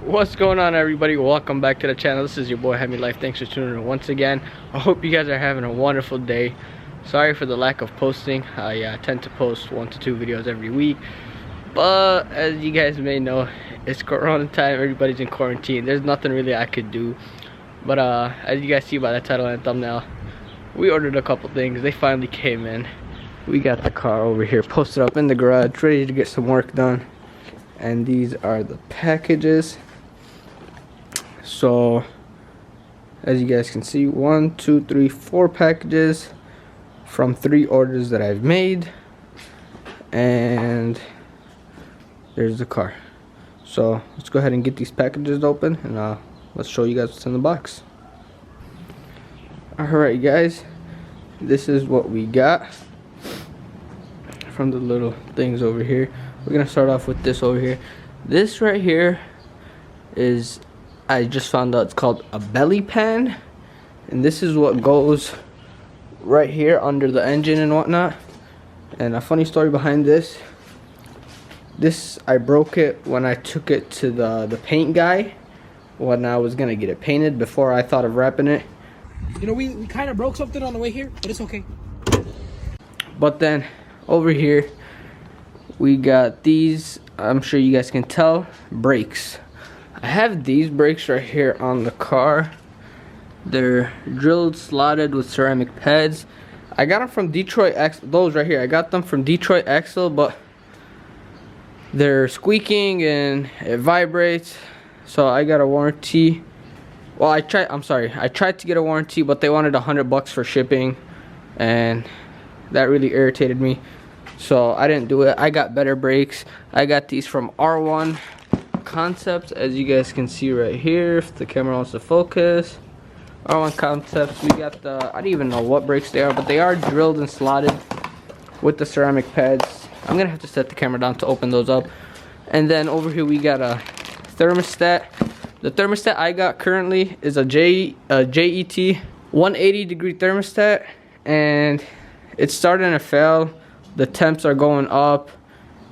What's going on, everybody? Welcome back to the channel. This is your boy Hemi Life. Thanks for tuning in once again. I hope you guys are having a wonderful day. Sorry for the lack of posting. I tend to post 1 to 2 videos every week, but as you guys may know, it's Corona time. Everybody's in quarantine. There's nothing really I could do. But as you guys see by the title and thumbnail, we ordered a couple things. They finally came in. We got the car over here posted up in the garage, ready to get some work done. And these are the packages. So as you guys can see, 1, 2, 3, 4 packages from 3 orders that I've made, and there's the car. So let's go ahead and get these packages open, and let's show you guys what's in the box. Alright guys, this is what we got from the little things over here. We're gonna start off with this over here. This right here is, I just found out it's called a belly pan, and this is what goes right here under the engine and whatnot. And a funny story behind this, I broke it when I took it to the paint guy when I was gonna get it painted, before I thought of wrapping it. You know, we kind of broke something on the way here, but it's okay. But then over here we got these, I'm sure you guys can tell, brakes. I have these brakes right here on the car. They're drilled, slotted with ceramic pads. I got them from Detroit Axle. Those right here, I got them from Detroit Axle, but they're squeaking and it vibrates. So I got a warranty. Well, I tried to get a warranty, but they wanted $100 for shipping, and that really irritated me. So I didn't do it. I got better brakes. I got these from R1 Concepts, as you guys can see right here, if the camera wants to focus. R1 Concepts. We got the, I don't even know what brakes they are, but they are drilled and slotted with the ceramic pads. I'm gonna have to set the camera down to open those up. And then over here we got a thermostat. The thermostat I got currently is a JET 180 degree thermostat, and it's starting to fail. The temps are going up,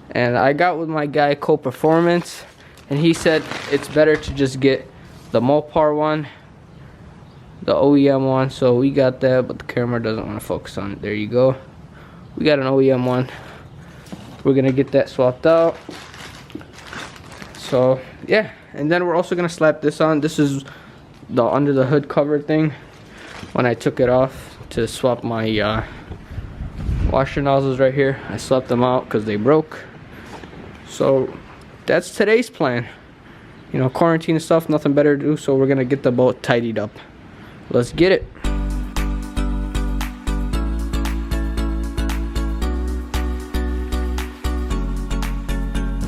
and I got with my guy Co-Performance, and he said it's better to just get the Mopar one, the OEM one. So we got that, but the camera doesn't want to focus on it. There you go. We got an OEM one. We're gonna get that swapped out. So yeah, and then we're also gonna slap this on. This is the under the hood cover thing. When I took it off to swap my washer nozzles right here, I swapped them out because they broke. So that's today's plan. You know, quarantine and stuff, nothing better to do, so we're gonna get the boat tidied up. Let's get it.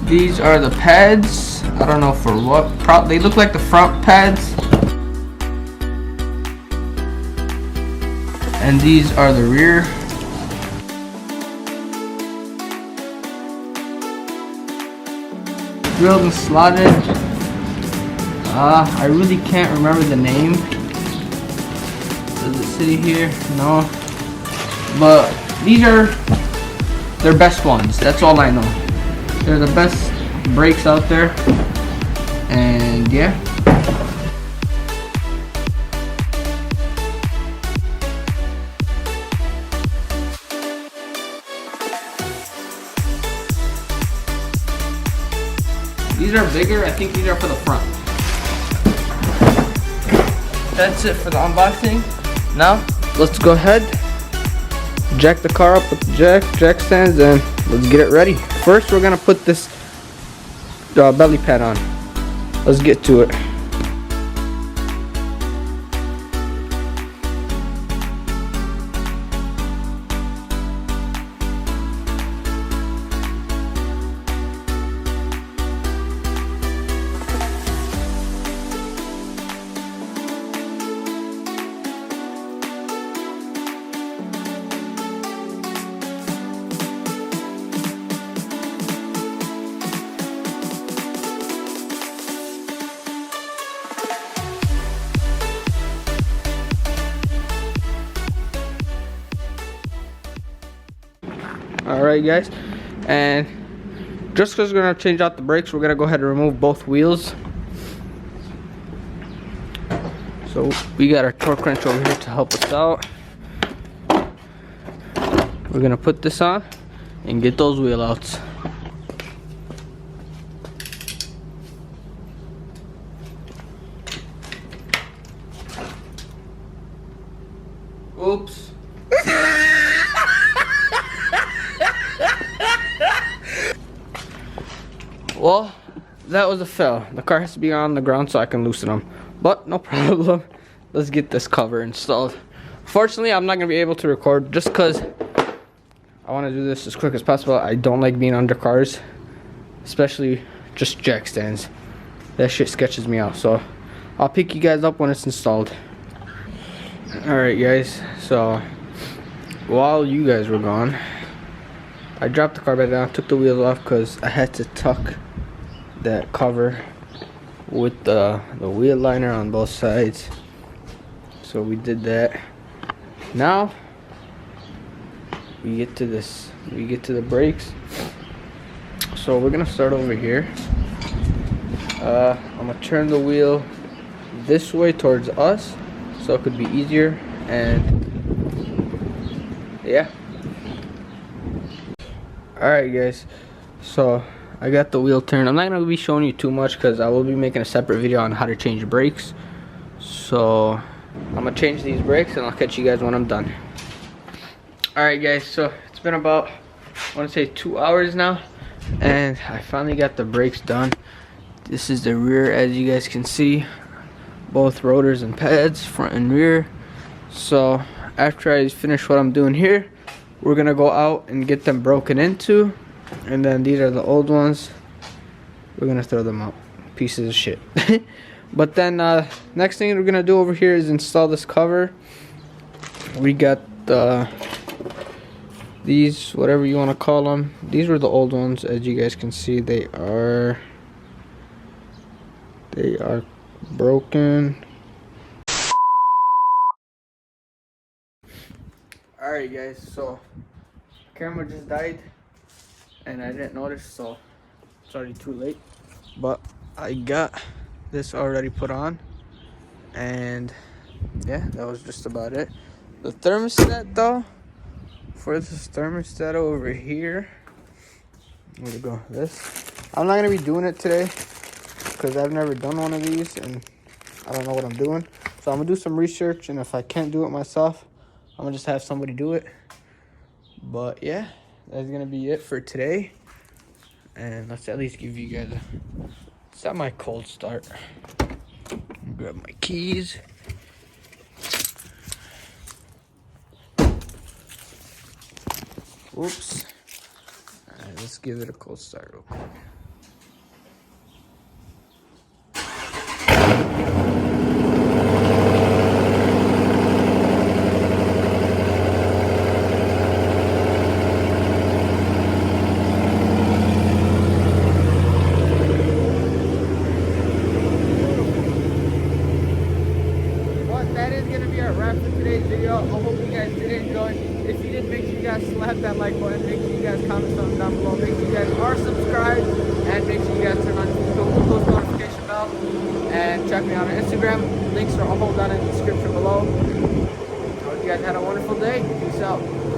These are the pads. I don't know for what. They look like the front pads. And these are the rear. Drilled and slotted. I really can't remember the name. Does it sit here? No. But these are their best ones. That's all I know. They're the best brakes out there. And yeah. These are bigger. I think these are for the front. That's it for the unboxing. Now, let's go ahead, jack the car up with the jack stands, and let's get it ready. First, we're gonna put this belly pad on. Let's get to it. Alright guys, and just because we're going to change out the brakes, we're going to go ahead and remove both wheels. So we got our torque wrench over here to help us out. We're gonna put this on and get those wheel outs. Oops. Well, that was a fail. The car has to be on the ground so I can loosen them. But no problem. Let's get this cover installed. Fortunately, I'm not going to be able to record just because I want to do this as quick as possible. I don't like being under cars, especially just jack stands. That shit sketches me out. So I'll pick you guys up when it's installed. Alright guys, so while you guys were gone, I dropped the car back down, took the wheels off because I had to tuck that cover with the wheel liner on both sides. So we did that. Now we get to this, we get to the brakes. So we're gonna start over here. I'm gonna turn the wheel this way towards us so it could be easier, and yeah. Alright guys, so I got the wheel turned. I'm not going to be showing you too much because I will be making a separate video on how to change brakes. So I'm going to change these brakes and I'll catch you guys when I'm done. Alright guys, so it's been about, I want to say 2 hours now, and I finally got the brakes done. This is the rear, as you guys can see. Both rotors and pads, front and rear. So after I finish what I'm doing here, we're gonna go out and get them broken into, and then these are the old ones. We're gonna throw them out, pieces of shit. But then next thing we're gonna do over here is install this cover. We got these, whatever you want to call them. These were the old ones. As you guys can see, they are broken. Alright guys, so camera just died and I didn't notice, so it's already too late. But I got this already put on, and yeah, that was just about it. The thermostat though, for this thermostat over here, where'd it go? This, I'm not gonna be doing it today because I've never done one of these and I don't know what I'm doing. So I'm gonna do some research, and if I can't do it myself, I'm gonna just have somebody do it. But yeah, that's gonna be it for today. And let's at least give you guys a semi cold start. Grab my keys. Oops. Alright, let's give it a cold start real quick. Video. I hope you guys did enjoy. If you did, make sure you guys slap that like button. Make sure you guys comment something down below. Make sure you guys are subscribed, and make sure you guys turn on the post notification bell. And check me out on Instagram. Links are all down in the description below. I hope you guys had a wonderful day. Peace out.